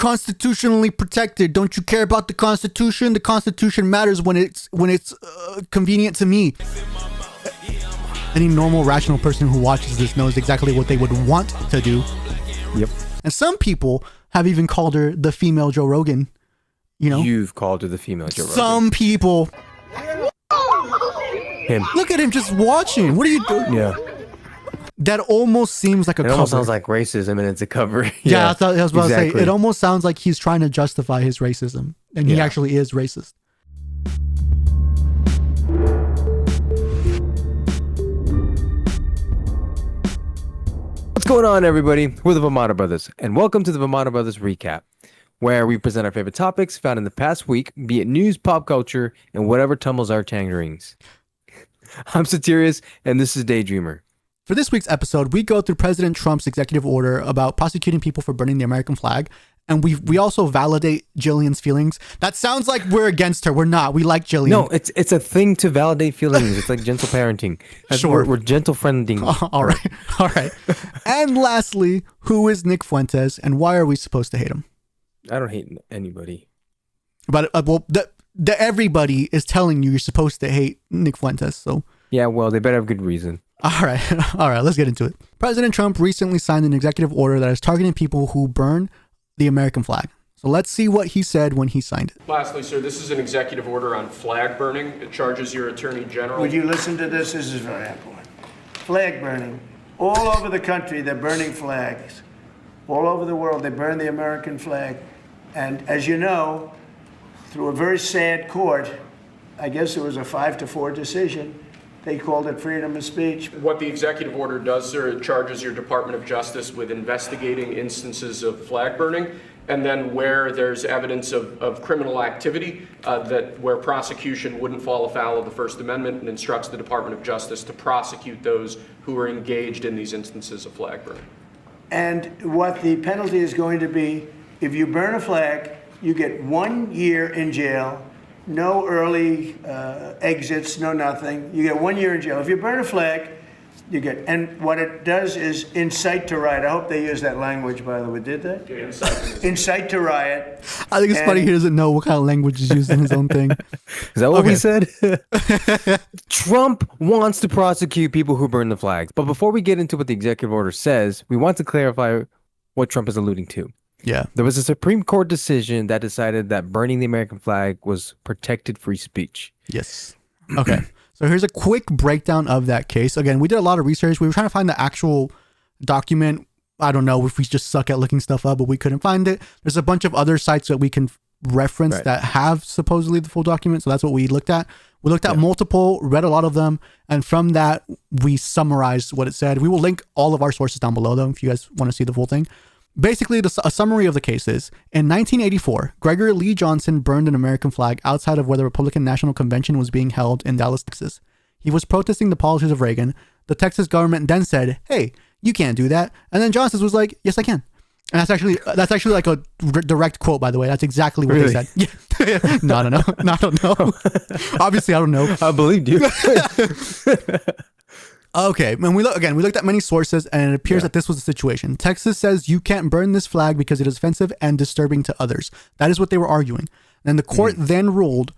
constitutionally protected. Don't you care about the Constitution? The Constitution matters when it's convenient to me. Any normal, rational person who watches this knows exactly what they would want to do. Yep. And some people have even called her the female Joe Rogan. You know, you've called her the female Joe Rogan. Some people. Him. Look at him just watching. What are you doing? Yeah. That almost seems like a cover. It almost sounds like racism, and it's a cover. Yeah, I was about to say. It almost sounds like he's trying to justify his racism, and he actually is racist. What's going on, everybody? We're the Vomano Brothers, and welcome to the Vomano Brothers Recap, where we present our favorite topics found in the past week, be it news, pop culture, and whatever tumbles our tangerines. I'm Satirius, and this is Daydreamer. For this week's episode, we go through President Trump's executive order about prosecuting people for burning the American flag, and we also validate Jillian's feelings. That sounds like we're against her. We're not. We like Jillian. No, it's a thing to validate feelings. It's like gentle parenting. Sure. We're gentle friending. All right. And lastly, who is Nick Fuentes, and why are we supposed to hate him? I don't hate anybody. But everybody is telling you you're supposed to hate Nick Fuentes, so... Yeah, well, they better have good reason. All right, let's get into it. President Trump recently signed an executive order that is targeting people who burn the American flag. So let's see what he said when he signed it. Lastly, sir, this is an executive order on flag burning. It charges your attorney general. Would you listen to this? This is very important. Flag burning. All over the country, they're burning flags. All over the world, they burn the American flag. And as you know, through a very sad court, I guess it was a 5-4 decision, they called it freedom of speech. What the executive order does, sir, it charges your Department of Justice with investigating instances of flag burning, and then where there's evidence of criminal activity, where prosecution wouldn't fall afoul of the First Amendment, and instructs the Department of Justice to prosecute those who are engaged in these instances of flag burning. And what the penalty is going to be, if you burn a flag, you get 1 year in jail. No early exits, no nothing. You get 1 year in jail. If you burn a flag, you get, and what it does is incite to riot. I hope they use that language, by the way. Did they? Yeah, incite to riot. I think it's funny he doesn't know what kind of language is used in his own thing. Is that what we said? Trump wants to prosecute people who burn the flags. But before we get into what the executive order says, we want to clarify what Trump is alluding to. Yeah. There was a Supreme Court decision that decided that burning the American flag was protected free speech. Yes. Okay. So here's a quick breakdown of that case. Again, we did a lot of research. We were trying to find the actual document. I don't know if we just suck at looking stuff up, but we couldn't find it. There's a bunch of other sites that we can reference that have supposedly the full document. So that's what we looked at. We looked at multiple, read a lot of them, and from that, we summarized what it said. We will link all of our sources down below, though, if you guys want to see the full thing. Basically, a summary of the case is, in 1984, Gregory Lee Johnson burned an American flag outside of where the Republican National Convention was being held in Dallas, Texas. He was protesting the policies of Reagan. The Texas government then said, "Hey, you can't do that." And then Johnson was like, "Yes, I can." And that's actually like a direct quote, by the way. That's exactly what they said. Yeah. No, I don't know. Obviously, I don't know. I believed you. Okay, and we looked at many sources, and it appears that this was the situation. Texas says you can't burn this flag because it is offensive and disturbing to others. That is what they were arguing. And the court then ruled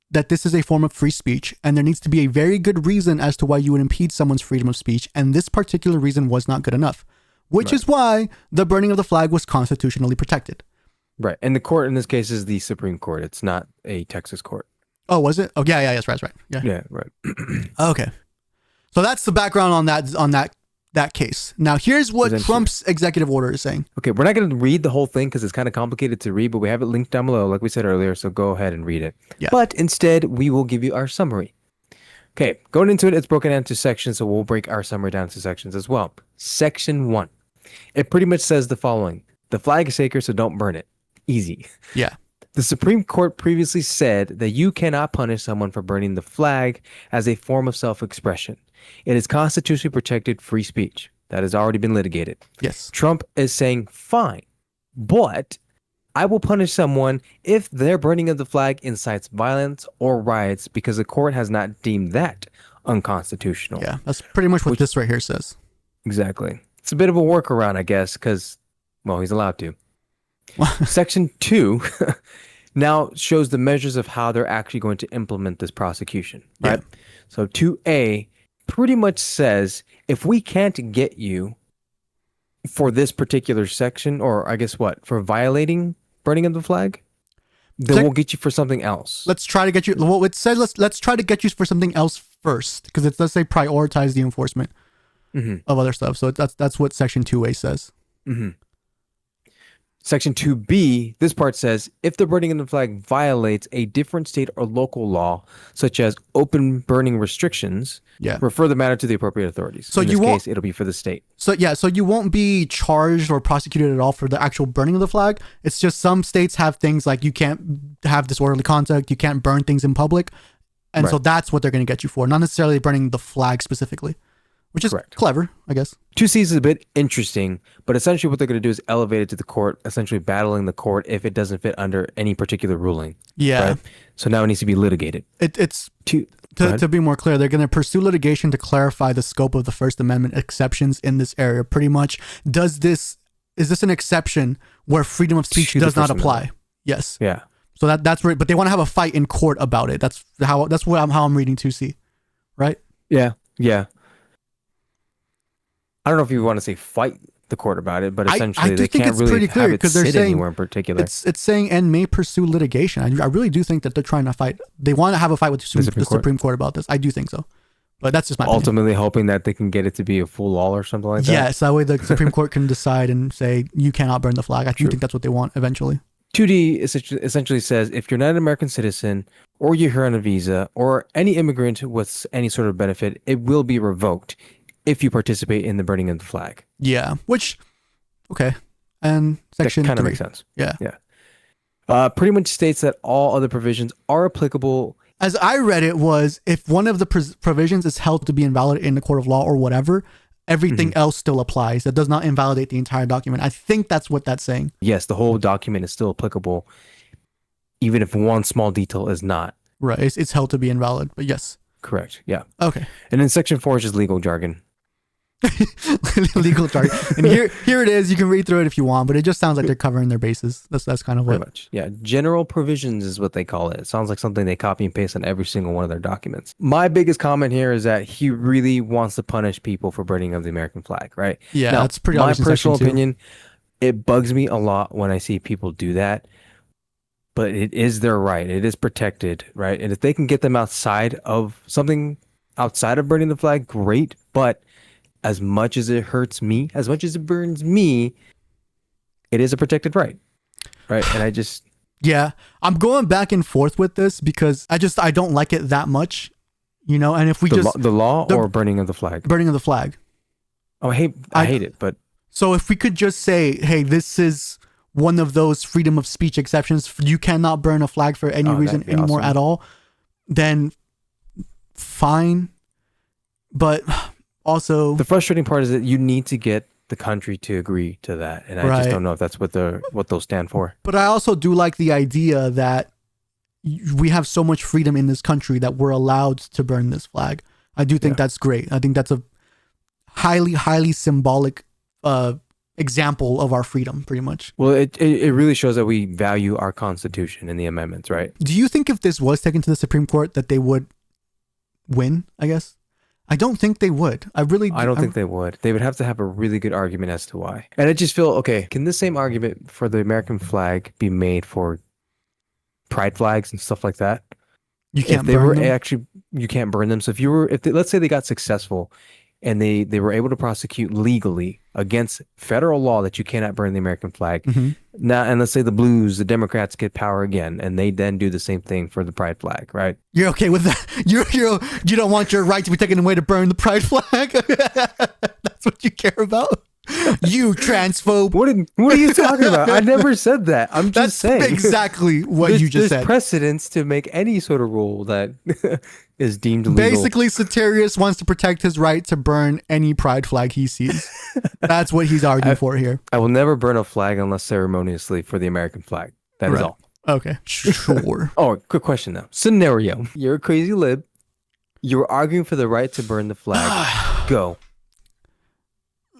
that this is a form of free speech, and there needs to be a very good reason as to why you would impede someone's freedom of speech, and this particular reason was not good enough, which is why the burning of the flag was constitutionally protected. Right, and the court in this case is the Supreme Court. It's not a Texas court. Oh, was it? Oh, yeah, that's right. Yeah, right. Okay. So that's the background on that case. Now, here's what Trump's executive order is saying. Okay, we're not going to read the whole thing because it's kind of complicated to read, but we have it linked down below, like we said earlier, so go ahead and read it. Yeah. But instead, we will give you our summary. Okay, going into it, it's broken down into sections, so we'll break our summary down into sections as well. Section 1. It pretty much says the following. The flag is sacred, so don't burn it. Easy. Yeah. The Supreme Court previously said that you cannot punish someone for burning the flag as a form of self-expression. It is constitutionally protected free speech. That has already been litigated. Yes. Trump is saying, fine, but I will punish someone if their burning of the flag incites violence or riots because the court has not deemed that unconstitutional. Yeah, that's pretty much what this right here says. Exactly. It's a bit of a workaround, I guess, because, well, he's allowed to. Section 2 now shows the measures of how they're actually going to implement this prosecution, right? Yeah. So 2A pretty much says if we can't get you for this particular section, or I guess what, for violating burning of the flag, then we'll get you for something else. Let's try to get you. Well, it says let's try to get you for something else first, because it does say prioritize the enforcement of other stuff. So that's what Section 2A says. Section 2B, this part says, if the burning of the flag violates a different state or local law, such as open burning restrictions, refer the matter to the appropriate authorities. So in this case, it'll be for the state. So you won't be charged or prosecuted at all for the actual burning of the flag. It's just some states have things like you can't have disorderly conduct, you can't burn things in public. And so that's what they're going to get you for, not necessarily burning the flag specifically. Which is clever, I guess. 2C is a bit interesting, but essentially what they're going to do is elevate it to the court, essentially battling the court if it doesn't fit under any particular ruling. Yeah. Right? So now it needs to be litigated. To be more clear, they're going to pursue litigation to clarify the scope of the First Amendment exceptions in this area. Pretty much, is this an exception where freedom of speech does not apply? Yes. Yeah. So that's right. But they want to have a fight in court about it. That's how I'm reading 2C, right? Yeah. Yeah. I don't know if you want to say fight the court about it, but essentially they can't really have it sit anywhere in particular. It's saying and may pursue litigation. I really do think that they're trying to fight. They want to have a fight with the Supreme Court about this. I do think so, but that's just my ultimately hoping that they can get it to be a full law or something like that. Yes, that way the Supreme Court can decide and say you cannot burn the flag. I do think that's what they want eventually. 2D essentially says if you're not an American citizen or you're here on a visa or any immigrant with any sort of benefit, it will be revoked if you participate in the burning of the flag. Yeah, okay. And Section 3. That kind of makes sense. Yeah. Yeah. Pretty much states that all other provisions are applicable. As I read it was, if one of the provisions is held to be invalid in the court of law or whatever, everything else still applies. That does not invalidate the entire document. I think that's what that's saying. Yes, the whole document is still applicable, even if one small detail is not. Right, it's held to be invalid, but yes. Correct, yeah. Okay. And then Section 4 is just legal jargon. Legal jargon. And here it is. You can read through it if you want, but it just sounds like they're covering their bases. That's kind of what. Pretty much. Yeah. General provisions is what they call it. It sounds like something they copy and paste on every single one of their documents. My biggest comment here is that he really wants to punish people for burning of the American flag, right? Yeah, now, that's pretty my obvious in personal Section 2. opinion, it bugs me a lot when I see people do that. But it is their right. It is protected, right? And if they can get them outside of something outside of burning the flag, great. But as much as it hurts me, as much as it burns me, it is a protected right. Right. And I just. Yeah. I'm going back and forth with this because I don't like it that much, and if we the law or burning of the flag? Burning of the flag. Oh, I hate it. But. So if we could just say, hey, this is one of those freedom of speech exceptions. You cannot burn a flag for any reason anymore at all. Then fine. But also, the frustrating part is that you need to get the country to agree to that, and I just don't know if that's what they'll stand for. But I also do like the idea that we have so much freedom in this country that we're allowed to burn this flag. I do think that's great. I think that's a highly, highly symbolic example of our freedom, pretty much. Well, it really shows that we value our Constitution and the amendments, right? Do you think if this was taken to the Supreme Court that they would win, I guess? I don't think they would. I don't think they would. They would have to have a really good argument as to why. And I just feel, okay, can the same argument for the American flag be made for pride flags and stuff like that? You can't burn them? You can't burn them. So let's say they got successful and they were able to prosecute legally against federal law that you cannot burn the American flag. Now, and let's say the Democrats get power again, and they then do the same thing for the pride flag, right? You're okay with that? You don't want your right to be taken away to burn the pride flag? That's what you care about? You transphobe. What are you talking about? I never said that. I'm just saying. That's exactly what you just said. There's precedence to make any sort of rule that is deemed legal. Basically, Satirius wants to protect his right to burn any pride flag he sees. That's what he's arguing for here. I will never burn a flag unless ceremoniously for the American flag. That is all. Okay, sure. Oh, quick question though. Scenario. You're a crazy lib. You're arguing for the right to burn the flag. Go.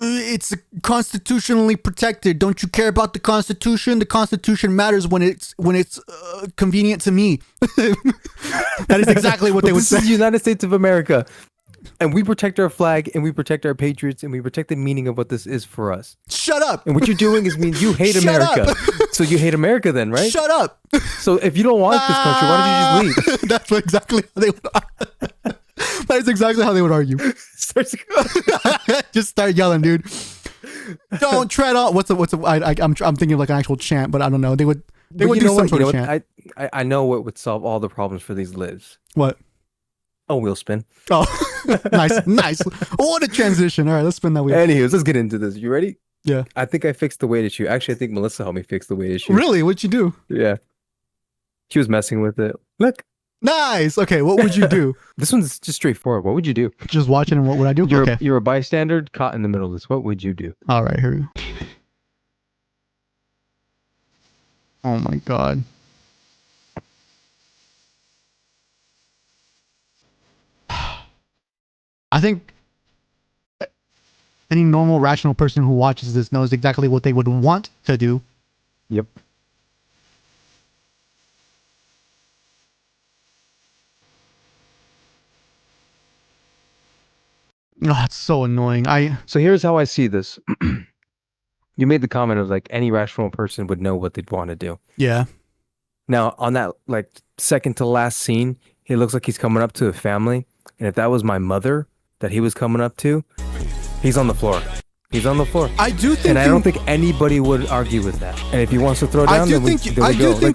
it's constitutionally protected. Don't you care about the Constitution? The Constitution matters when it's convenient to me. That is exactly what they would say. This is the United States of America. And we protect our flag, and we protect our patriots, and we protect the meaning of what this is for us. Shut up. And what you're doing is mean you hate Shut America. up. So you hate America then, right? Shut up. So if you don't want this country, why don't you just leave? That's exactly how they would That is exactly how they would argue. Just start yelling, dude. Don't tread on. I'm thinking of like an actual chant, but I don't know. They would do some sort of chant. I know what would solve all the problems for these lives. What? A wheel spin. Oh, nice. What a transition. All right, let's spin that wheel. Anyways, let's get into this. You ready? Yeah. I think I fixed the weight issue. Actually, I think Melissa helped me fix the weight issue. Really? What'd you do? Yeah. She was messing with it. Look. Nice. Okay, what would you do? This one's just straightforward. What would you do? Just watching, and what would I do? You're a bystander caught in the middle of this. What would you do? All right, here we go. Oh my God. I think any normal, rational person who watches this knows exactly what they would want to do. Yep. Oh, that's so annoying. So here's how I see this. You made the comment of like any rational person would know what they'd want to do. Yeah. Now on that like second to last scene, he looks like he's coming up to a family. And if that was my mother that he was coming up to, he's on the floor. He's on the floor. I do think, and I don't think anybody would argue with that. And if he wants to throw down, I do think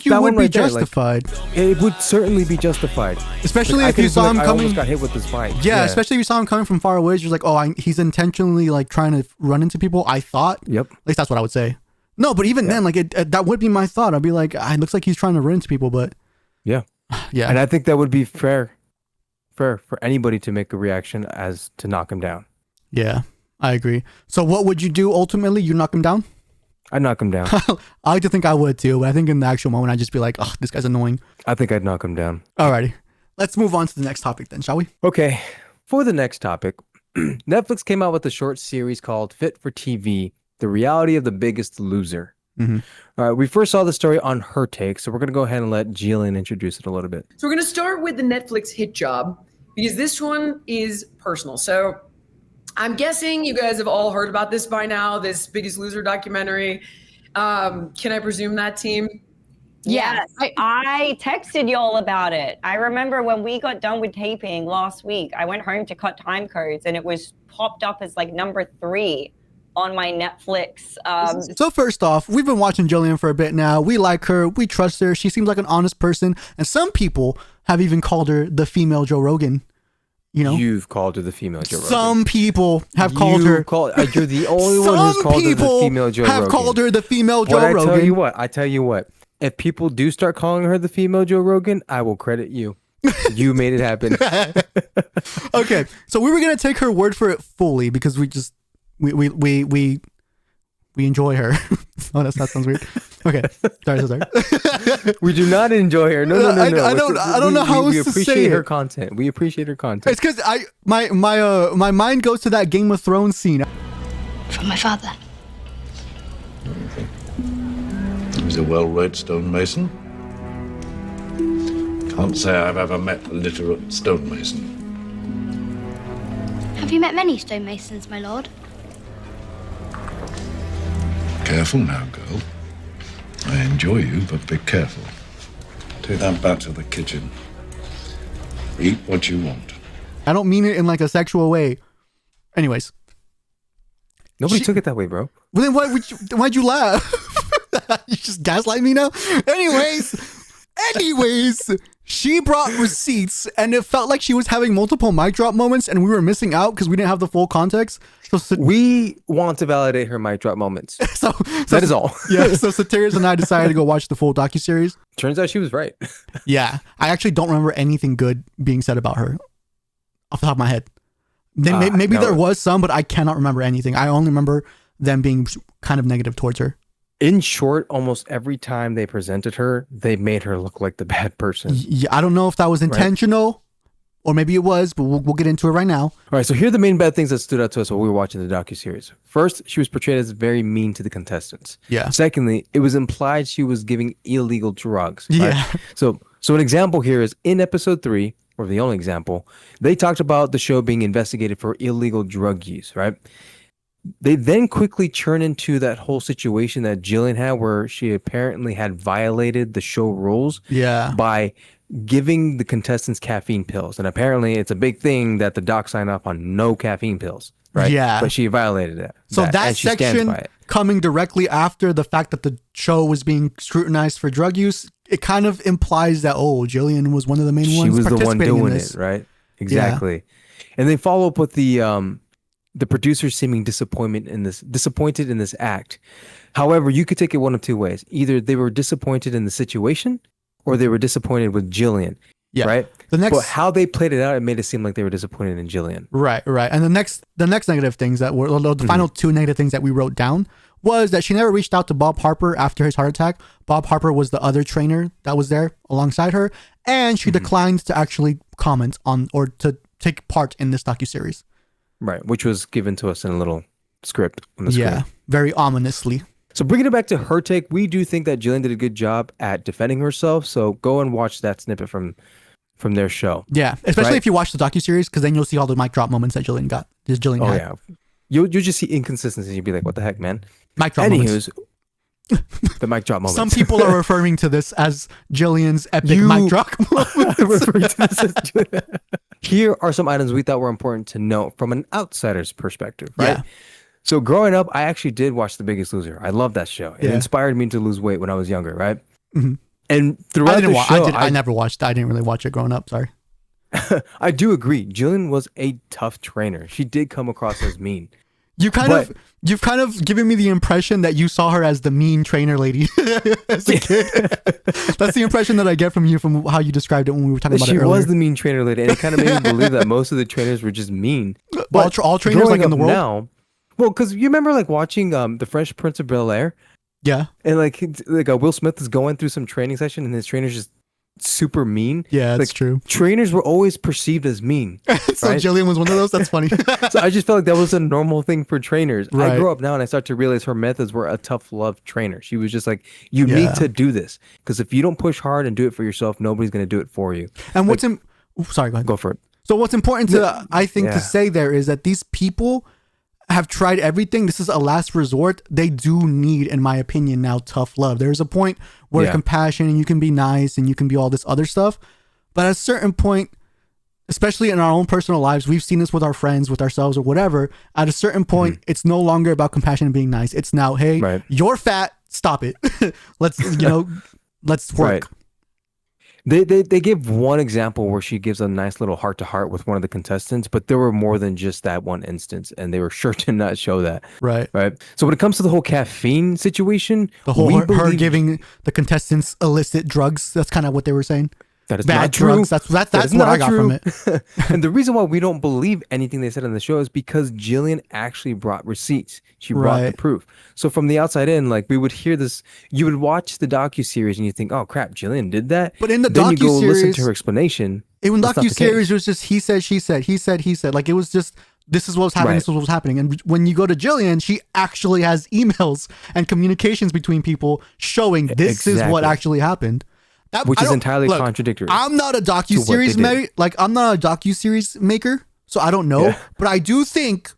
you would be justified. It would certainly be justified. Especially if you saw him coming. I almost got hit with this bike. Yeah, especially if you saw him coming from far away. You're like, oh, he's intentionally like trying to run into people. I thought. Yep. At least that's what I would say. No, but even then, like that would be my thought. I'd be like, it looks like he's trying to run into people, but. Yeah. Yeah. And I think that would be fair for anybody to make a reaction as to knock him down. Yeah. I agree. So what would you do ultimately? You knock him down? I'd knock him down. I like to think I would too, but I think in the actual moment I'd just be like, oh, this guy's annoying. I think I'd knock him down. Alrighty. Let's move on to the next topic then, shall we? Okay. For the next topic, Netflix came out with a short series called Fit for TV, The Reality of the Biggest Loser. Mm-hmm. All right, we first saw the story on Her Take, so we're going to go ahead and let Jillian introduce it a little bit. So we're going to start with the Netflix hit job because this one is personal. So I'm guessing you guys have all heard about this by now, this Biggest Loser documentary. Can I presume that, team? Yes, I texted y'all about it. I remember when we got done with taping last week, I went home to cut time codes and it was popped up as like number 3 on my Netflix. So first off, we've been watching Jillian for a bit now. We like her. We trust her. She seems like an honest person. And some people have even called her the female Joe Rogan. You know, you've called her the female Joe Rogan. Some people have called her. You're the only one who's called her the female Joe Rogan. Have called her the female Joe Rogan. I tell you what. If people do start calling her the female Joe Rogan, I will credit you. You made it happen. Okay, so we were gonna take her word for it fully because we enjoy her. Oh, that sounds weird. Okay, sorry. We do not enjoy her. No. I don't know how else to say it. We appreciate her content. We appreciate her content. It's because my mind goes to that Game of Thrones scene. From my father. He's a well-read stonemason. Can't say I've ever met a literate stonemason. Have you met many stonemasons, my lord? Careful now, girl. I enjoy you, but be careful. Take that back to the kitchen. Eat what you want. I don't mean it in like a sexual way. Anyways. Nobody took it that way, bro. Well, then why'd you laugh? You just gaslight me now? Anyways, she brought receipts and it felt like she was having multiple mic drop moments and we were missing out because we didn't have the full context. So we want to validate her mic drop moments. so that is all. Yeah, so Satirius and I decided to go watch the full docuseries. Turns out she was right. Yeah, I actually don't remember anything good being said about her off the top of my head. Maybe there was some, but I cannot remember anything. I only remember them being kind of negative towards her. In short, almost every time they presented her, they made her look like the bad person. Yeah, I don't know if that was intentional or maybe it was, but we'll get into it right now. All right, so here are the main bad things that stood out to us while we were watching the docuseries. First, she was portrayed as very mean to the contestants. Yeah. Secondly, it was implied she was giving illegal drugs. Right? Yeah. So an example here is in episode 3, or the only example, they talked about the show being investigated for illegal drug use, right? They then quickly churn into that whole situation that Jillian had where she apparently had violated the show rules by giving the contestants caffeine pills. And apparently it's a big thing that the doc signed off on no caffeine pills, right? Yeah. But she violated it. So that and she stands section by it. coming directly after the fact that the show was being scrutinized for drug use, it kind of implies that, Jillian was one of the main ones She was the one participating in doing this. it, right? Exactly. And they follow up with the producers seeming disappointed in this act. However, you could take it one of two ways. Either they were disappointed in the situation or they were disappointed with Jillian. Yeah. Right? But how they played it out, it made it seem like they were disappointed in Jillian. Right. And the next negative things that were the final two negative things that we wrote down was that she never reached out to Bob Harper after his heart attack. Bob Harper was the other trainer that was there alongside her, and she declined to actually comment on or to take part in this docuseries. Right, which was given to us in a little script on the screen. Yeah, very ominously. So bringing it back to her take, we do think that Jillian did a good job at defending herself. So go and watch that snippet from their show. Yeah, especially if you watch the docuseries, because then you'll see all the mic drop moments that Jillian got. Oh yeah, you'll just see inconsistencies. You'll be like, "What the heck, man?" Mic drop moments. The mic drop moments. Some people are referring to this as Jillian's epic mic drop moments. Here are some items we thought were important to note from an outsider's perspective, right? Yeah. So growing up, I actually did watch The Biggest Loser. I love that show. It inspired me to lose weight when I was younger, right? Mm-hmm. And throughout the show, I never watched. I didn't really watch it growing up. Sorry. I do agree. Jillian was a tough trainer. She did come across as mean. You've kind of given me the impression that you saw her as the mean trainer lady as a kid. That's the impression that I get from you from how you described it when we were talking about it earlier. She was the mean trainer lady, and it kind of made me believe that most of the trainers were just mean. But all trainers like in the world now. Well, because you remember like watching The Fresh Prince of Bel-Air. Yeah. And like Will Smith is going through some training session, and his trainer's just super mean. Yeah, that's true. Trainers were always perceived as mean. So right? Jillian was one of those. That's funny. So I just felt like that was a normal thing for trainers. Right. I grow up now and I start to realize her methods were a tough love trainer. She was just like, you need to do this, because if you don't push hard and do it for yourself, nobody's going to do it for you. And sorry, go ahead. Go for it. So what's important to say there is that these people have tried everything. This is a last resort. They do need, in my opinion, now tough love. There's a point where compassion and you can be nice and you can be all this other stuff. But at a certain point, especially in our own personal lives, we've seen this with our friends, with ourselves or whatever. At a certain point, it's no longer about compassion and being nice. It's now, hey, you're fat. Stop it. Let's work. Right. They gave one example where she gives a nice little heart to heart with one of the contestants, but there were more than just that one instance, and they were sure to not show that. Right. So when it comes to the whole caffeine situation, the whole her giving the contestants illicit drugs, that's kind of what they were saying. That is bad not drugs. True. That's what I got from it. And the reason why we don't believe anything they said on the show is because Jillian actually brought receipts. She brought the proof. So from the outside in, like we would hear this, you would watch the docuseries and you think, oh crap, Jillian did that. But in the then you go listen to docuseries, her explanation. In docuseries, it was just he said, she said, he said, he said. Like it was just, this is what was happening, this is what was happening. And when you go to Jillian, she actually has emails and communications between people showing this is what actually happened. Which is entirely contradictory. I'm not a docuseries I'm not a docuseries maker, so I don't know. Yeah. But I do think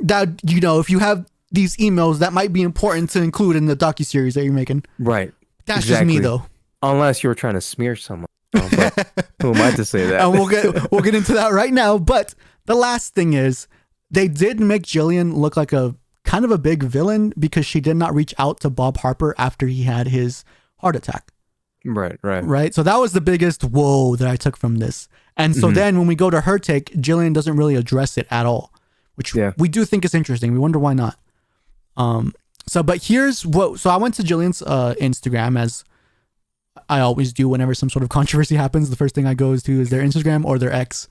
that if you have these emails, that might be important to include in the docuseries that you're making. Right. That's just me though. Unless you're trying to smear someone. Who am I to say that? And we'll get into that right now. But the last thing is, they did make Jillian look like a kind of a big villain because she did not reach out to Bob Harper after he had his heart attack. Right. So that was the biggest whoa that I took from this. And so then when we go to her take, Jillian doesn't really address it at all, which we do think is interesting. We wonder why not. But here's what. So I went to Jillian's Instagram, as I always do whenever some sort of controversy happens. The first thing I go is their Instagram or their ex.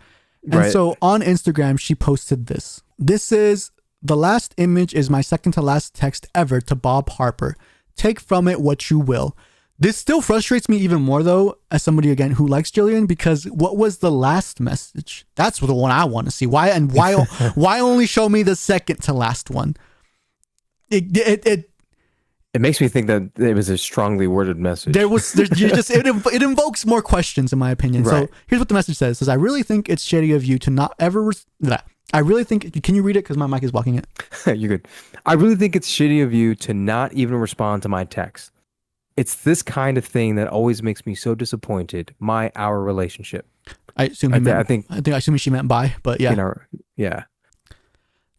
And so on Instagram, she posted this. This is the last image is my second to last text ever to Bob Harper. Take from it what you will. This still frustrates me even more, though, as somebody, again, who likes Jillian, because what was the last message? That's the one I want to see. Why why only show me the second to last one? It makes me think that it was a strongly worded message. It invokes more questions, in my opinion. Right. So here's what the message says. It says, I really think it's shitty of you to not ever... I really think... Can you read it? Because my mic is blocking it. You're good. I really think it's shitty of you to not even respond to my text. It's this kind of thing that always makes me so disappointed. Our relationship. I assume she meant bye, but yeah. Yeah.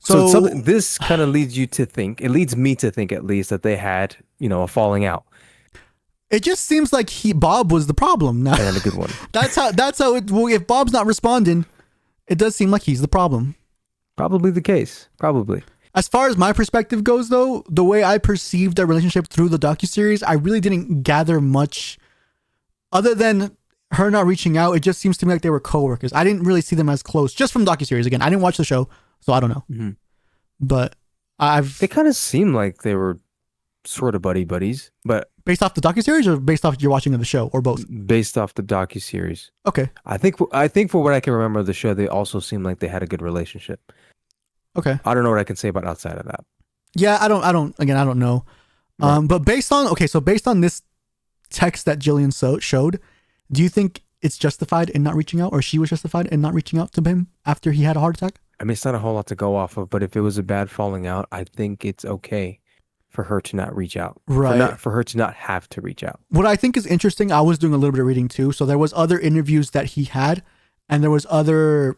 So this kind of leads you to think. It leads me to think, at least, that they had, a falling out. It just seems like Bob was the problem. Now, and a good one. That's how it. Well, if Bob's not responding, it does seem like he's the problem. Probably the case. Probably. As far as my perspective goes, though, the way I perceived their relationship through the docuseries, I really didn't gather much other than her not reaching out. It just seems to me like they were coworkers. I didn't really see them as close, just from docuseries. Again, I didn't watch the show, so I don't know. Mm-hmm. But they kind of seem like they were sort of buddies, but based off the docuseries or based off you're watching of the show, or both? Based off the docuseries. Okay. I think for what I can remember of the show, they also seemed like they had a good relationship. Okay. I don't know what I can say about outside of that. Yeah, I don't know. Right. But based on this text that Jillian showed, do you think it's justified in not reaching out, or she was justified in not reaching out to him after he had a heart attack? I mean, it's not a whole lot to go off of, but if it was a bad falling out, I think it's okay for her to not reach out. Right. For her to not have to reach out. What I think is interesting, I was doing a little bit of reading too. So there was other interviews that he had, and there was other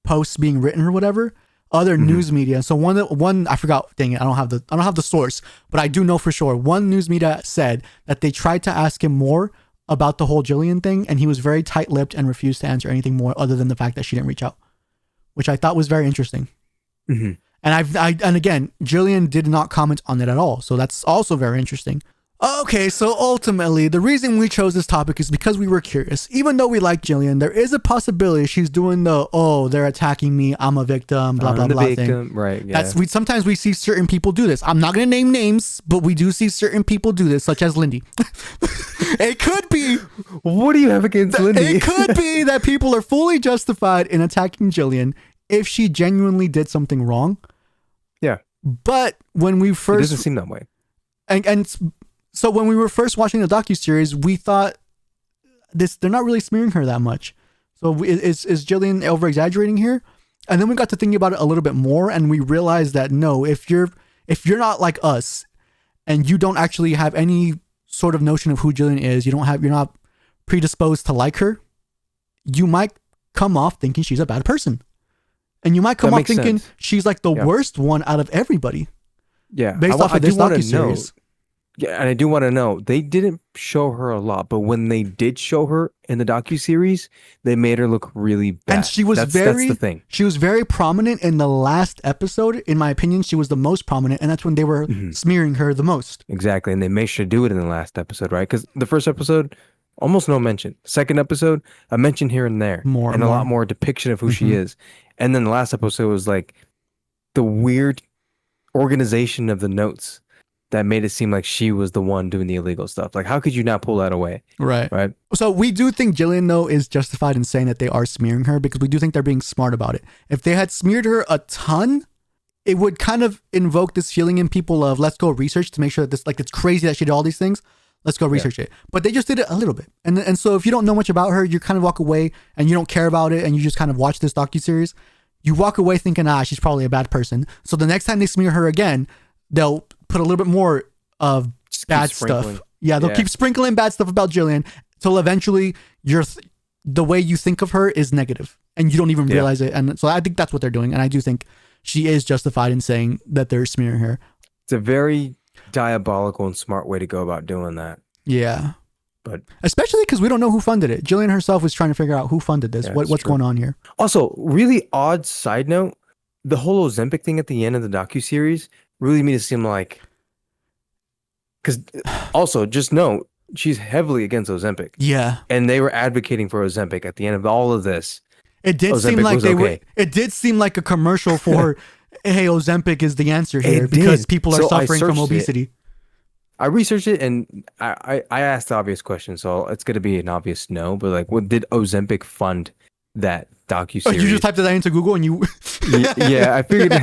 posts being written or whatever, other news media. So one I forgot, dang it, I don't have the source, but I do know for sure one news media said that they tried to ask him more about the whole Jillian thing, and he was very tight-lipped and refused to answer anything more other than the fact that she didn't reach out, which I thought was very interesting. Mm-hmm. And again, Jillian did not comment on it at all. So that's also very interesting. Okay, so ultimately, the reason we chose this topic is because we were curious. Even though we like Jillian, there is a possibility she's doing they're attacking me, I'm a victim, blah, blah, blah thing. Right, yeah. Sometimes we see certain people do this. I'm not going to name names, but we do see certain people do this, such as Lindy. It could be. What do you have against Lindy? It could be that people are fully justified in attacking Jillian if she genuinely did something wrong. Yeah. But when we first... It doesn't seem that way. So when we were first watching the docuseries, we thought they're not really smearing her that much. So is Jillian over-exaggerating here? And then we got to thinking about it a little bit more, and we realized that no, if you're not like us, and you don't actually have any sort of notion of who Jillian is, you're not predisposed to like her, you might come off thinking she's a bad person. And you might come off thinking she's like the worst one out of everybody. Yeah. Based off of this docuseries. Yeah, and I do want to know, they didn't show her a lot, but when they did show her in the docuseries, they made her look really bad. And she was that's the thing. She was very prominent in the last episode. In my opinion, she was the most prominent, and that's when they were smearing her the most. Exactly, and they made sure to do it in the last episode, right? Because the first episode, almost no mention. Second episode, a mention here and there. A lot more depiction of who she is. And then the last episode was like the weird organization of the notes that made it seem like she was the one doing the illegal stuff. Like, how could you not pull that away? Right. Right. So we do think Jillian, though, is justified in saying that they are smearing her, because we do think they're being smart about it. If they had smeared her a ton, it would kind of invoke this feeling in people of, let's go research to make sure that this, like, it's crazy that she did all these things. Let's go research it. But they just did it a little bit. And so if you don't know much about her, you kind of walk away and you don't care about it, and you just kind of watch this docuseries. You walk away thinking, she's probably a bad person. So the next time they smear her again, they'll put a little bit more of bad stuff. Yeah, they'll keep sprinkling bad stuff about Jillian till eventually the way you think of her is negative and you don't even realize it. And so I think that's what they're doing. And I do think she is justified in saying that they're smearing her. It's a very diabolical and smart way to go about doing that. Yeah. But especially because we don't know who funded it. Jillian herself was trying to figure out who funded this. What's going on here? Also, really odd side note, the whole Ozempic thing at the end of the docuseries really made it seem like, because also just know she's heavily against Ozempic. Yeah. And they were advocating for Ozempic at the end of all of this. It did seem like it did seem like a commercial for, hey, Ozempic is the answer here because people are suffering from obesity. I researched it and I asked the obvious question, so it's gonna be an obvious no. But like, what did Ozempic fund that docuseries? Oh, you just typed that into Google and you. Yeah, I figured.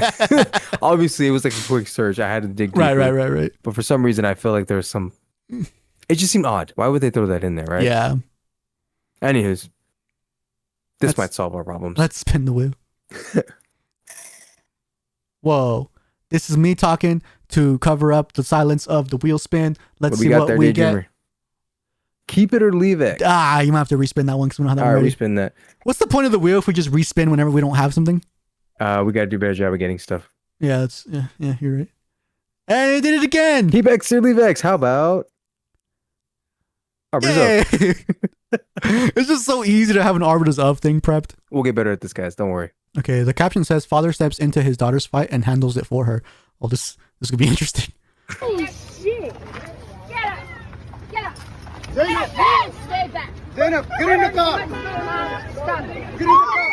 Obviously, it was like a quick search. I had to dig deeper. Right. But for some reason, I feel like there's some. It just seemed odd. Why would they throw that in there, right? Yeah. Anywho's, this might solve our problems. Let's spin the wheel. Whoa. This is me talking to cover up the silence of the wheel spin. Let's see what we get. Keep it or leave it. You might have to respin that one because we don't have that All right, ready. respin that. What's the point of the wheel if we just respin whenever we don't have something? We gotta do a better job of getting stuff. Yeah, you're right. And it did it again. Keep X or leave X. How about Arbiter's Of? It's just so easy to have an Arbiter's Of thing prepped. We'll get better at this, guys. Don't worry. Okay, the caption says father steps into his daughter's fight and handles it for her. Well, this could be interesting. Holy shit! Get up! Get up! Zainab! Stay back! Zainab, get in the car! Stop it! Get in the car!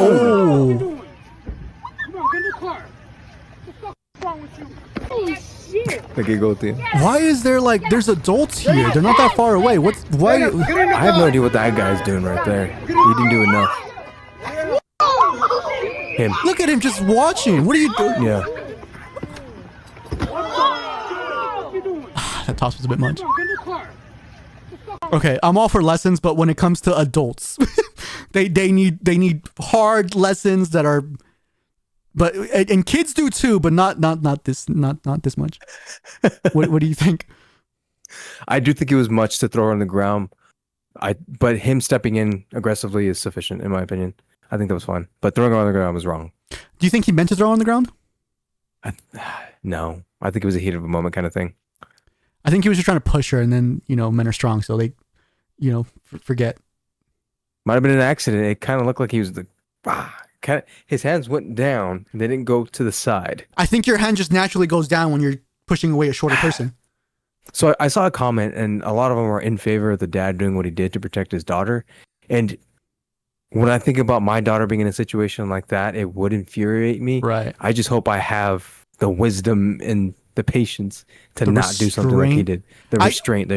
Oh! Come on, get in the car! What the fuck is wrong with you? Holy shit! Okay, go with you. Why is there there's adults here? They're not that far away. Why? I have no idea what that guy's doing right there. He didn't do enough. Him. Look at him just watching. What are you doing? Yeah. That toss was a bit much. Okay, I'm all for lessons, but when it comes to adults, they need hard lessons that are, but and kids do too, but not this much. What do you think? I do think it was much to throw her on the ground. But him stepping in aggressively is sufficient, in my opinion. I think that was fine. But throwing her on the ground was wrong. Do you think he meant to throw her on the ground? No, I think it was a heat of a moment kind of thing. I think he was just trying to push her, and then men are strong, so they, forget. Might have been an accident. It kind of looked like he was his hands went down. They didn't go to the side. I think your hand just naturally goes down when you're pushing away a shorter person. So I saw a comment, and a lot of them were in favor of the dad doing what he did to protect his daughter. And when I think about my daughter being in a situation like that, it would infuriate me. Right. I just hope I have the wisdom and the patience to not do something like he did. The restraint.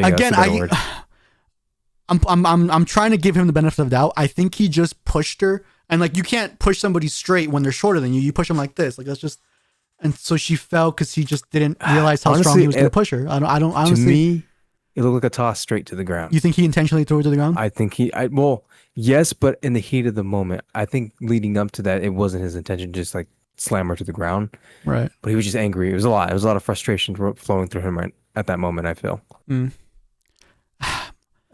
I'm trying to give him the benefit of the doubt. I think he just pushed her, and you can't push somebody straight when they're shorter than you. You push them like this, that's just. And so she fell because he just didn't realize how strong he was going to push her. I don't honestly. To me, it looked like a toss straight to the ground. You think he intentionally threw her to the ground? I think yes, but in the heat of the moment, I think leading up to that, it wasn't his intention to just slam her to the ground. Right. But he was just angry. It was a lot. It was a lot of frustration flowing through him right at that moment, I feel.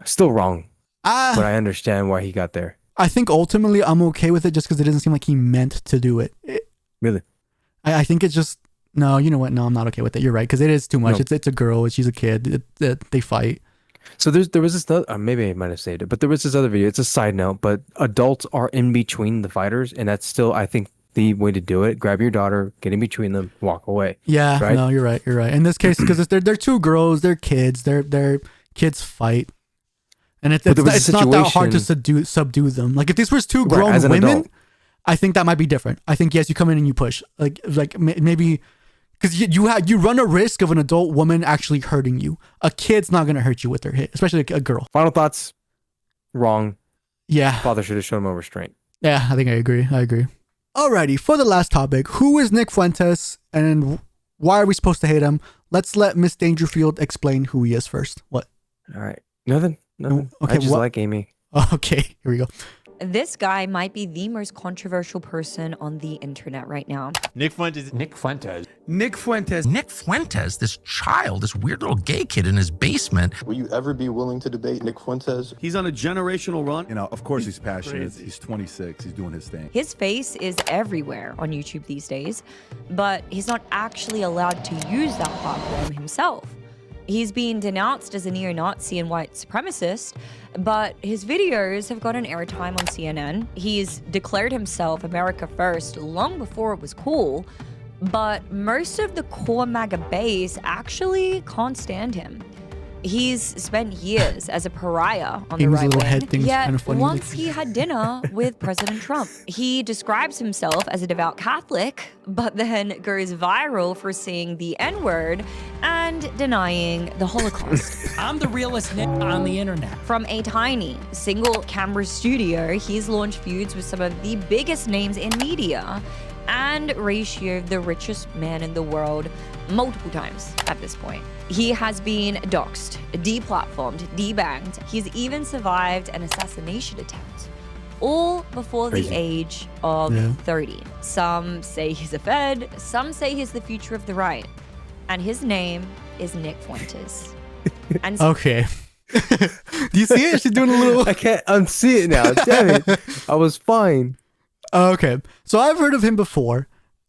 Still wrong. But I understand why he got there. I think ultimately I'm okay with it just because it doesn't seem like he meant to do it. Really? I think it's just, no, you know what? No, I'm not okay with it. You're right. Because it is too much. No. It's a girl. She's a kid. They fight. So there was this other, maybe I might have saved it, but there was this other video. It's a side note, but adults are in between the fighters. And that's still, I think, the way to do it. Grab your daughter, get in between them, walk away. Yeah, right? No, you're right. You're right. In this case, because they're two girls, they're kids, they're kids fight. And it's not that hard to subdue them. If this was two grown women, adult, I think that might be different. I think, yes, you come in and you push. Maybe because you run a risk of an adult woman actually hurting you. A kid's not going to hurt you with their hit, especially a girl. Final thoughts? Wrong. Yeah. Father should have shown more restraint. Yeah, I think I agree. Alrighty, for the last topic, who is Nick Fuentes and why are we supposed to hate him? Let's let Miss Dangerfield explain who he is first. What? All right. Nothing. Okay, I just like Amy. Okay, here we go. This guy might be the most controversial person on the internet right now. Nick Fuentes, this child, this weird little gay kid in his basement. Will you ever be willing to debate Nick Fuentes? He's on a generational run. Of course he's passionate. He's 26. He's doing his thing. His face is everywhere on YouTube these days, but he's not actually allowed to use that platform himself. He's being denounced as a neo-Nazi and white supremacist, but his videos have gotten airtime on CNN. He's declared himself America first long before it was cool, but most of the core MAGA base actually can't stand him. He's spent years as a pariah on the Amy's right little wing, head thing's yet kinda funny. once he had dinner with President Trump. He describes himself as a devout Catholic, but then goes viral for saying the N-word and denying the Holocaust. I'm the realest on the internet. From a tiny, single-camera studio, he's launched feuds with some of the biggest names in media and ratioed the richest man in the world multiple times at this point. He has been doxxed, deplatformed, debanked. He's even survived an assassination attempt, all before the age of 30. Some say he's a Fed, some say he's the future of the right. And his name is Nick Fuentes. And Okay. Do you see it? She's doing a little. I can't unsee it now. Damn it. I was fine. Okay. So I've heard of him before,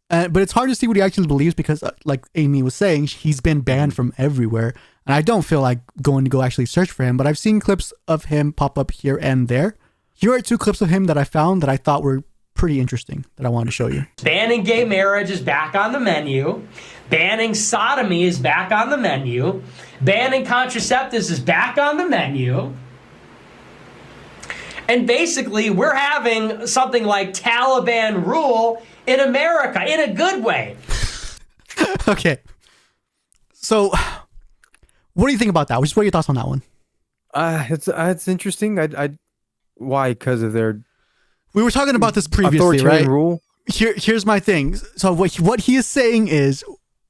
but it's hard to see what he actually believes because, like Amy was saying, he's been banned from everywhere. And I don't feel like going to go actually search for him, but I've seen clips of him pop up here and there. Here are 2 clips of him that I found that I thought were pretty interesting that I wanted to show you. Banning gay marriage is back on the menu. Banning sodomy is back on the menu. Banning contraceptives is back on the menu. And basically, we're having something like Taliban rule in America in a good way. Okay. So, what do you think about that? What are your thoughts on that one? It's interesting. Why? Because of their. We were talking about this previously, right? Rule. Here's my thing. So what he is saying is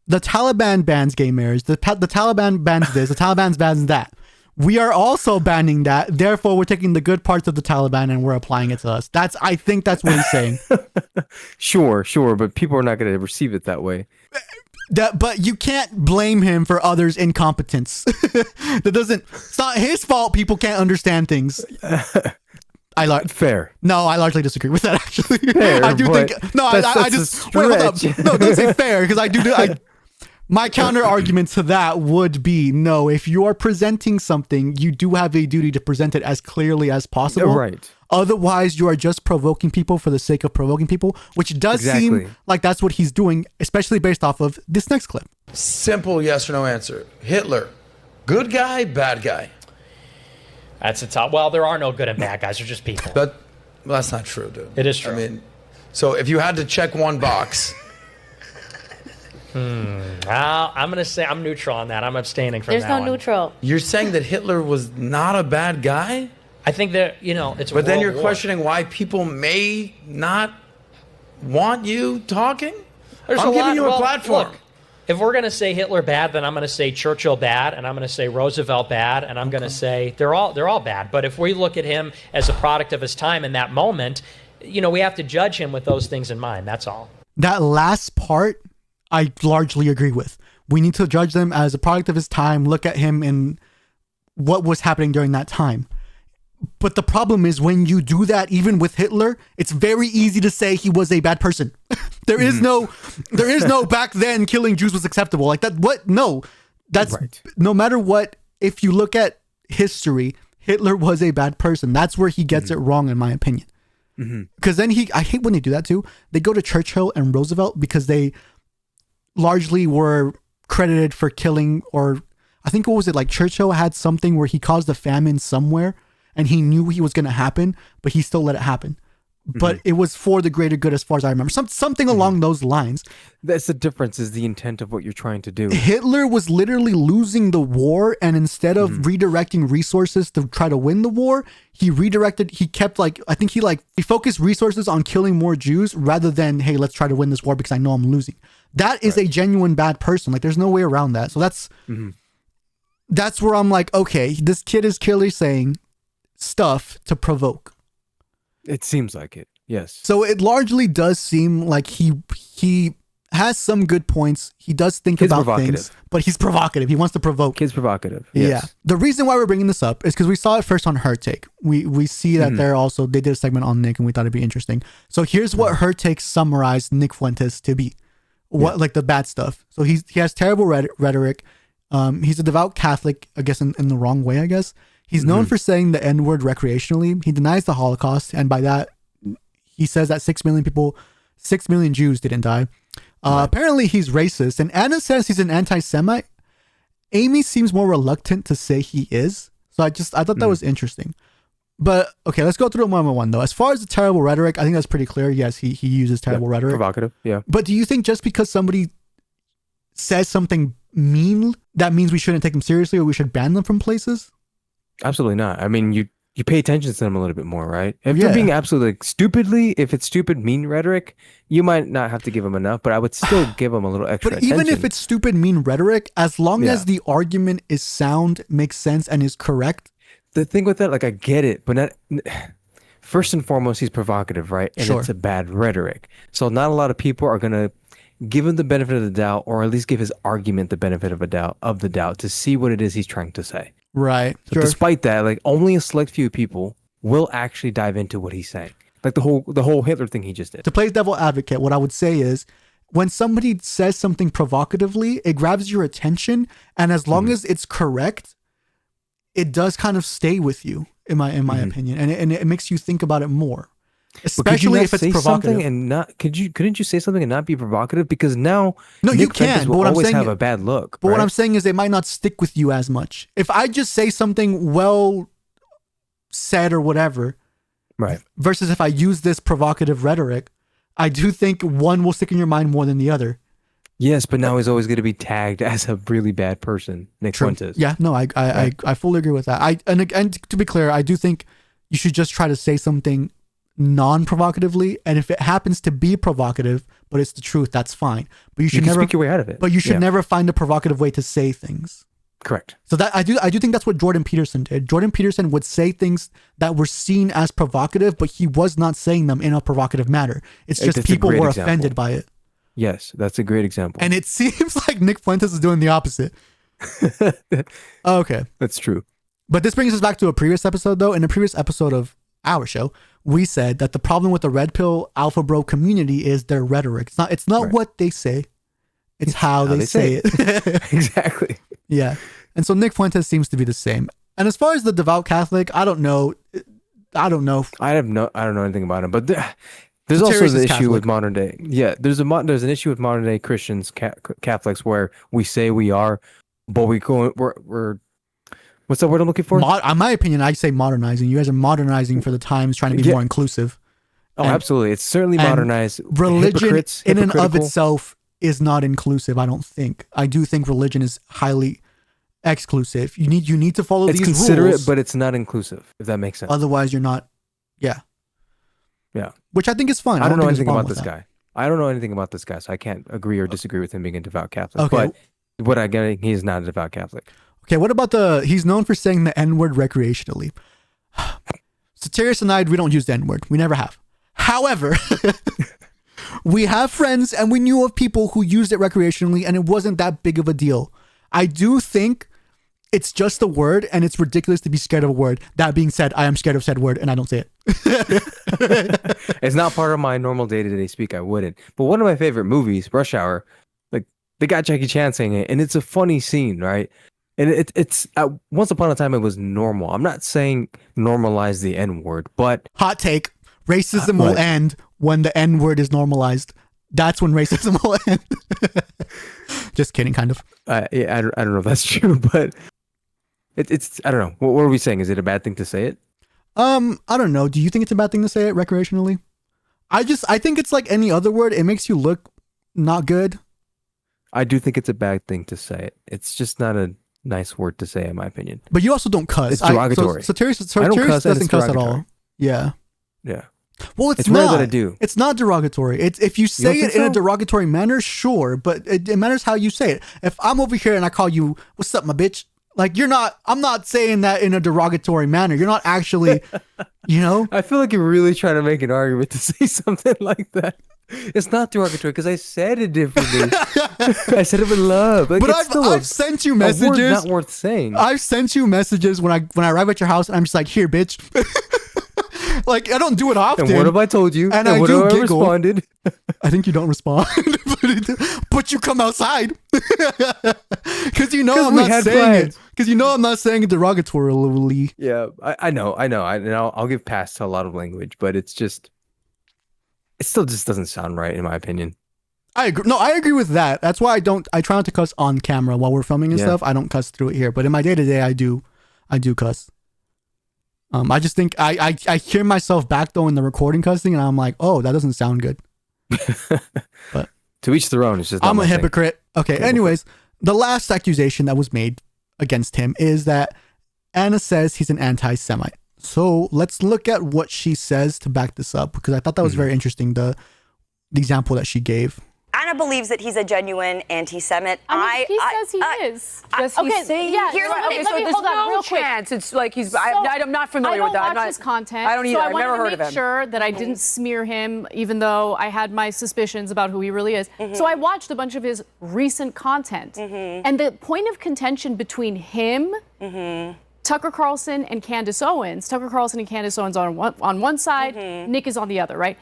the Taliban bans gay marriage. The Taliban bans this. The Taliban bans that. We are also banning that. Therefore, we're taking the good parts of the Taliban and we're applying it to us. I think that's what he's saying. Sure, but people are not going to receive it that way. But you can't blame him for others' incompetence. It's not his fault. People can't understand things. Fair. No, I largely disagree with that. Actually, fair, I do think. No, I just wait. Hold up. No, don't say fair because I do. My counter argument to that would be no. If you are presenting something, you do have a duty to present it as clearly as possible. Right. Otherwise, you are just provoking people for the sake of provoking people, which does seem like that's what he's doing, especially based off of this next clip. Simple yes or no answer. Hitler, good guy, bad guy? That's a top. Well, there are no good and bad guys. They're just people. Well, that's not true, dude. It is true. I mean, so if you had to check one box. I'm going to say I'm neutral on that. I'm abstaining from There's that no neutral. You're saying that Hitler was not a bad guy? I think that, it's a But then world you're war. questioning why people may not want you talking? There's I'm giving you a platform. Look, if we're going to say Hitler bad, then I'm going to say Churchill bad, and I'm going to say Roosevelt bad, and I'm going to say they're all bad. But if we look at him as a product of his time in that moment, we have to judge him with those things in mind. That's all. That last part, I largely agree with. We need to judge them as a product of his time, look at him in what was happening during that time. But the problem is when you do that, even with Hitler, it's very easy to say he was a bad person. There is no back then killing Jews was acceptable. Like that, what? No, that's right. No matter what, if you look at history, Hitler was a bad person. That's where he gets it wrong, in my opinion. Because then I hate when they do that too. They go to Churchill and Roosevelt because they largely were credited for killing, or I think what was it, like Churchill had something where he caused a famine somewhere and he knew he was going to happen, but he still let it happen. But it was for the greater good as far as I remember. Something along those lines. That's the difference, is the intent of what you're trying to do. Hitler was literally losing the war, and instead of redirecting resources to try to win the war, he focused resources on killing more Jews rather than, hey, let's try to win this war because I know I'm losing. That is a genuine bad person. Like, there's no way around that. So that's where I'm like, okay, this kid is clearly saying stuff to provoke. It seems like it, yes. So it largely does seem like he has some good points. He does think about things, but he's provocative. He wants to provoke. He's provocative. Yes. Yeah. The reason why we're bringing this up is because we saw it first on Her Take. We see that they did a segment on Nick, and we thought it'd be interesting. So here's what Her Take summarized Nick Fuentes to be. Like the bad stuff. So he has terrible rhetoric. He's a devout Catholic, I guess in the wrong way, I guess. He's known for saying the N-word recreationally. He denies the Holocaust, and by that, he says that 6 million Jews didn't die. Apparently, he's racist, and Anna says he's an anti-Semite. Amy seems more reluctant to say he is. So I thought that was interesting. But okay, let's go through it one by one though. As far as the terrible rhetoric, I think that's pretty clear. Yes, he uses terrible rhetoric. Provocative, yeah. But do you think just because somebody says something mean, that means we shouldn't take them seriously or we should ban them from places? Absolutely not. I mean, you pay attention to them a little bit more, right? If they're being absolutely stupidly, if it's stupid, mean rhetoric, you might not have to give them enough, but I would still give them a little extra attention. Even if it's stupid, mean rhetoric, as long as the argument is sound, makes sense, and is correct. The thing with that, like, I get it, but not. First and foremost, he's provocative, right? And it's a bad rhetoric. So not a lot of people are gonna give him the benefit of the doubt, or at least give his argument the benefit of the doubt to see what it is he's trying to say. Right. So despite that, like, only a select few people will actually dive into what he's saying. Like the whole Hitler thing he just did. To play devil advocate, what I would say is, when somebody says something provocatively, it grabs your attention, and as long as it's correct, it does kind of stay with you, in my opinion, and it makes you think about it more, especially if it's provocative. And not couldn't you say something and not be provocative? Because now you can. But what I'm saying, have a bad look. But what I'm saying is, it might not stick with you as much. If I just say something well said or whatever, right, versus if I use this provocative rhetoric, I do think one will stick in your mind more than the other. Yes, but now he's always going to be tagged as a really bad person, Nick Fuentes. Yeah, no, I fully agree with that. And to be clear, I do think you should just try to say something non-provocatively, and if it happens to be provocative, but it's the truth, that's fine. But you should never speak your way out of it. But you should never find a provocative way to say things. Correct. So that I do think that's what Jordan Peterson did. Jordan Peterson would say things that were seen as provocative, but he was not saying them in a provocative manner. It's just people were offended by it. Yes, that's a great example. And it seems like Nick Fuentes is doing the opposite. Okay. That's true. But this brings us back to a previous episode, though. In a previous episode of our show, we said that the problem with the red pill alpha bro community is their rhetoric. It's not what they say. It's how they say it. Exactly. Yeah. And so Nick Fuentes seems to be the same. And as far as the devout Catholic, I don't know. I don't know anything about him, but there's also the issue with modern day. Yeah, there's an issue with modern day Christians, Catholics, where we say we are, but we're what's that word I'm looking for? In my opinion, I say modernizing. You guys are modernizing for the times, trying to be more inclusive. Oh, absolutely. It's certainly modernized. Religion in and of itself is not inclusive, I don't think. I do think religion is highly exclusive. You need to follow these rules. It's considerate, but it's not inclusive, if that makes sense. Otherwise, you're not. Yeah. Yeah. Which I think is fine. I don't know anything about this guy. I don't know anything about this guy, so I can't agree or disagree with him being a devout Catholic. Okay. But what I get, he's not a devout Catholic. Okay, what about he's known for saying the N-word recreationally. Satirius and I, we don't use the N-word. We never have. However, we have friends and we knew of people who used it recreationally and it wasn't that big of a deal. I do think it's just a word and it's ridiculous to be scared of a word. That being said, I am scared of said word and I don't say it. It's not part of my normal day-to-day speak. I wouldn't. But one of my favorite movies, Rush Hour, like they got Jackie Chan saying it and it's a funny scene, right? And it's once upon a time it was normal. I'm not saying normalize the N-word, but hot take, racism will end when the N-word is normalized. That's when racism will end. Just kidding, kind of. Yeah, I don't know if that's true, but it's I don't know. What are we saying? Is it a bad thing to say it? I don't know. Do you think it's a bad thing to say it recreationally? I think it's like any other word. It makes you look not good. I do think it's a bad thing to say it. It's just not a nice word to say, in my opinion. But you also don't cuss. It's derogatory. Satirius doesn't cuss at all. Yeah. Yeah. Well, it's rare not. that I do. It's not derogatory. It's if you say it in a derogatory manner, sure, but it matters how you say it. If I'm over here and I call you, "What's up, my bitch?" Like I'm not saying that in a derogatory manner. You're not actually, I feel like you're really trying to make an argument to say something like that. It's not derogatory because I said it differently. I said it with love. Like, but I've sent you messages. A word not worth saying. I've sent you messages when I arrive at your house and I'm just like, here, bitch. Like I don't do it often. And what have I told you? And what do have I giggle. Responded? I think you don't respond, but you come outside because I'm not saying it. Because I'm not saying it derogatorily. Yeah, I know. I'll give pass to a lot of language, but it still just doesn't sound right in my opinion. I agree. No, I agree with that. That's why I try not to cuss on camera while we're filming and stuff. I don't cuss through it here, but in my day to day, I do cuss. I just think I hear myself back though in the recording cussing, and I'm like, oh, that doesn't sound good. But to each their own. It's just I'm a hypocrite. Okay. Anyways, the last accusation that was made against him is that Anna says he's an anti-Semite. So let's look at what she says to back this up, because I thought that was very interesting. The example that she gave. Anna believes that he's a genuine anti-Semite. He says he is. Does he say? Yeah, Here's let me there's hold on no real quick. chance. It's like I'm not familiar with that. I don't watch his content. I don't either. So I've never heard wanted of to him. make sure that I didn't smear him, even though I had my suspicions about who he really is. So I watched a bunch of his recent content. And the point of contention between him, Tucker Carlson, and Candace Owens, Tucker Carlson and Candace Owens on one side, Nick is on the other, right?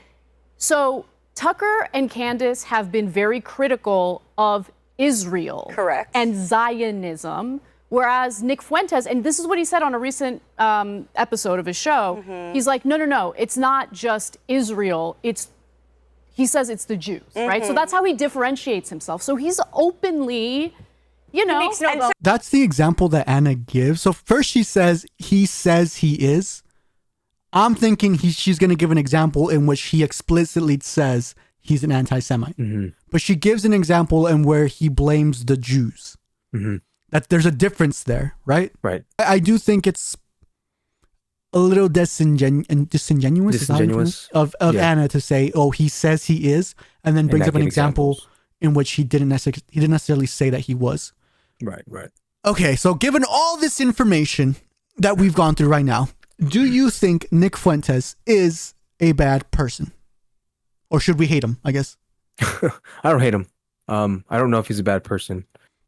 So Tucker and Candace have been very critical of Israel. Correct. And Zionism, whereas Nick Fuentes, and this is what he said on a recent episode of his show, he's like, no, it's not just Israel, he says it's the Jews, right? So that's how he differentiates himself. So he's openly, That's the example that Anna gives. So first she says he is. I'm thinking she's going to give an example in which he explicitly says he's an anti-Semite. But she gives an example in where he blames the Jews. That there's a difference there, right? Right. I do think it's a little disingenuous of Anna to say, oh, he says he is, and then brings up an example in which he didn't necessarily say that he was. Right. Okay, so given all this information that we've gone through right now, do you think Nick Fuentes is a bad person? Or should we hate him, I guess? I don't hate him. I don't know if he's a bad person.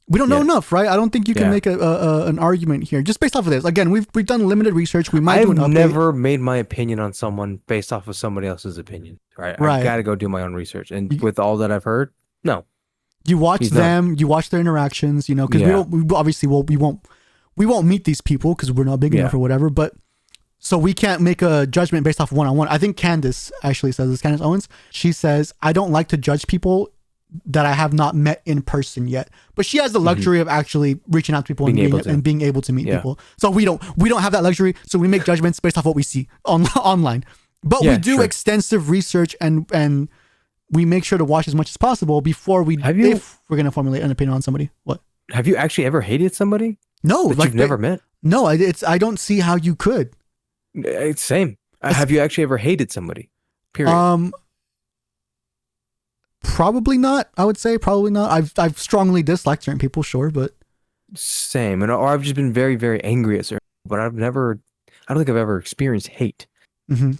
We don't know enough, right? I don't think you can make an argument here just based off of this. Again, we've done limited research. We might do an update. I've never made my opinion on someone based off of somebody else's opinion. Right. I got to go do my own research. And with all that I've heard, no. You watch them, you watch their interactions, because we won't meet these people because we're not big enough or whatever, but so we can't make a judgment based off one-on-one. I think Candace actually says this, Candace Owens. She says, I don't like to judge people that I have not met in person yet. But she has the luxury of actually reaching out to people and being able to meet people. So we don't have that luxury. So we make judgments based off what we see online. But we do extensive research and we make sure to watch as much as possible before if we're going to formulate an opinion on somebody. What? Have you actually ever hated somebody? No. That you've never met? No, I don't see how you could. It's same. Have you actually ever hated somebody? Period. Probably not. I would say probably not. I've strongly disliked certain people, sure, but same. Or I've just been very, very angry at certain people, but I don't think I've ever experienced hate. I don't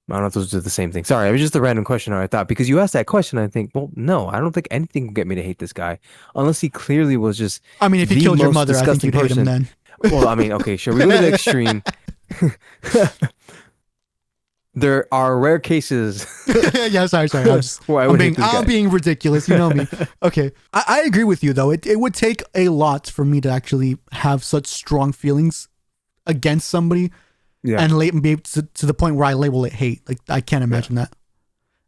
know if those are the same thing. Sorry, it was just a random question I thought, because you asked that question. I think, well, no, I don't think anything will get me to hate this guy unless he clearly was just. I mean, if he killed your mother, I think you'd hate him then. Well, I mean, okay, sure. We go to the extreme. There are rare cases. Yeah, sorry. I'm being ridiculous. You know me. Okay. I agree with you, though. It would take a lot for me to actually have such strong feelings against somebody and be to the point where I label it hate. Like, I can't imagine that.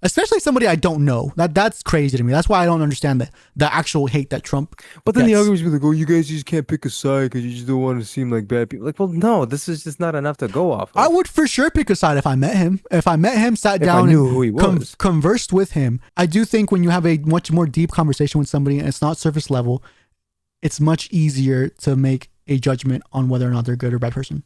Especially somebody I don't know. That's crazy to me. That's why I don't understand the actual hate that Trump But then gets. the arguments be like, oh, you guys just can't pick a side because you just don't want to seem like bad people. Like, well, no, this is just not enough to go off of. I would for sure pick a side if I met him. If I met him, sat down I knew and who he was. Conversed with him. I do think when you have a much more deep conversation with somebody and it's not surface level, it's much easier to make a judgment on whether or not they're a good or bad person.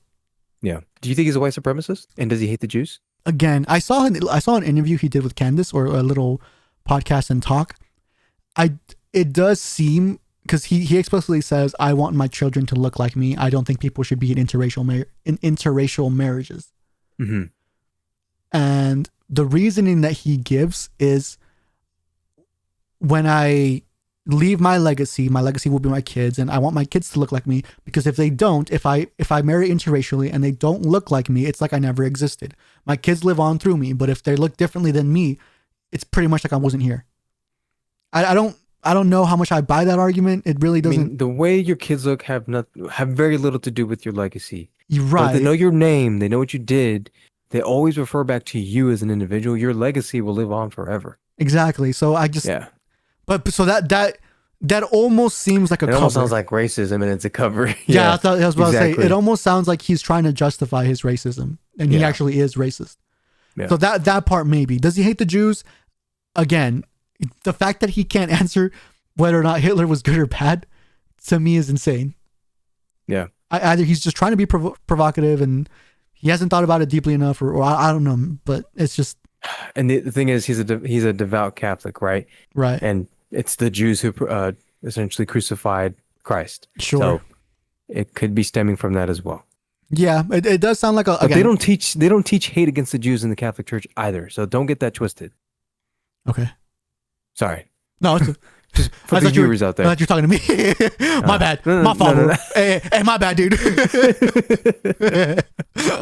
Yeah. Do you think he's a white supremacist? And does he hate the Jews? Again, I saw an interview he did with Candace, or a little podcast and talk. It does seem, because he explicitly says, I want my children to look like me. I don't think people should be in interracial marriages. And the reasoning that he gives is, when I leave my legacy will be my kids, and I want my kids to look like me, because if they don't, if I marry interracially and they don't look like me, it's like I never existed. My kids live on through me, but if they look differently than me, it's pretty much like I wasn't here. I don't know how much I buy that argument. It really doesn't. I mean, the way your kids look have very little to do with your legacy. You're right. But they know your name, they know what you did. They always refer back to you as an individual. Your legacy will live on forever. Exactly. So I just But so that almost seems like a cover. Almost sounds like racism, and it's a cover. Yeah, I was about to say. It almost sounds like he's trying to justify his racism, and he actually is racist. Yeah. So that part maybe. Does he hate the Jews? Again, the fact that he can't answer whether or not Hitler was good or bad, to me, is insane. Yeah. Either he's just trying to be provocative and he hasn't thought about it deeply enough, or I don't know, but it's just. And the thing is, he's a devout Catholic, right? Right. And it's the Jews who essentially crucified Christ. Sure. So it could be stemming from that as well. Yeah, it does sound like a. But they don't teach hate against the Jews in the Catholic Church either. So don't get that twisted. Okay. Sorry. No, it's just for the viewers out there. I thought you were talking to me. My bad. My fault. No. Hey, my bad, dude.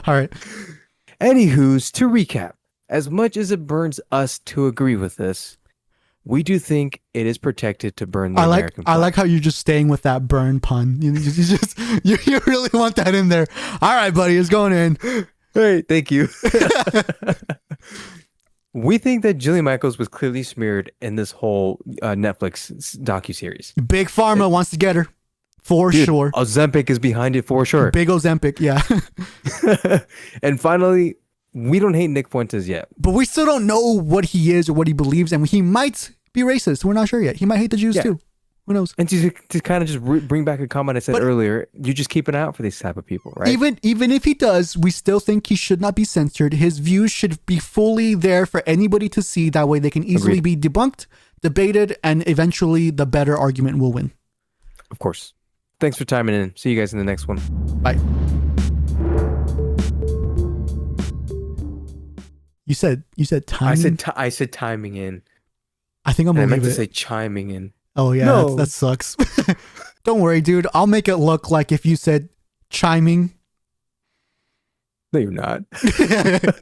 All right. Anywho's, to recap, as much as it burns us to agree with this, we do think it is protected to burn the American flag. I like how you're just staying with that burn pun. You really want that in there. All right, buddy, it's going in. Hey, thank you. We think that Jillian Michaels was clearly smeared in this whole Netflix docuseries. Big Pharma wants to get her, for sure. Ozempic is behind it for sure. Big Ozempic, yeah. And finally, we don't hate Nick Fuentes yet. But we still don't know what he is or what he believes, and he might be racist. We're not sure yet. He might hate the Jews too. Who knows? And to kind of just bring back a comment I said earlier, you just keep an eye out for these type of people, right? Even if he does, we still think he should not be censored. His views should be fully there for anybody to see. That way they can easily be debunked, debated, and eventually the better argument will win. Of course. Thanks for timing in. See you guys in the next one. Bye. You said timing? I said timing in. I think I'm gonna I meant leave to it. say chiming in. Oh yeah, No. that sucks. Don't worry, dude. I'll make it look like if you said chiming. No, you're not.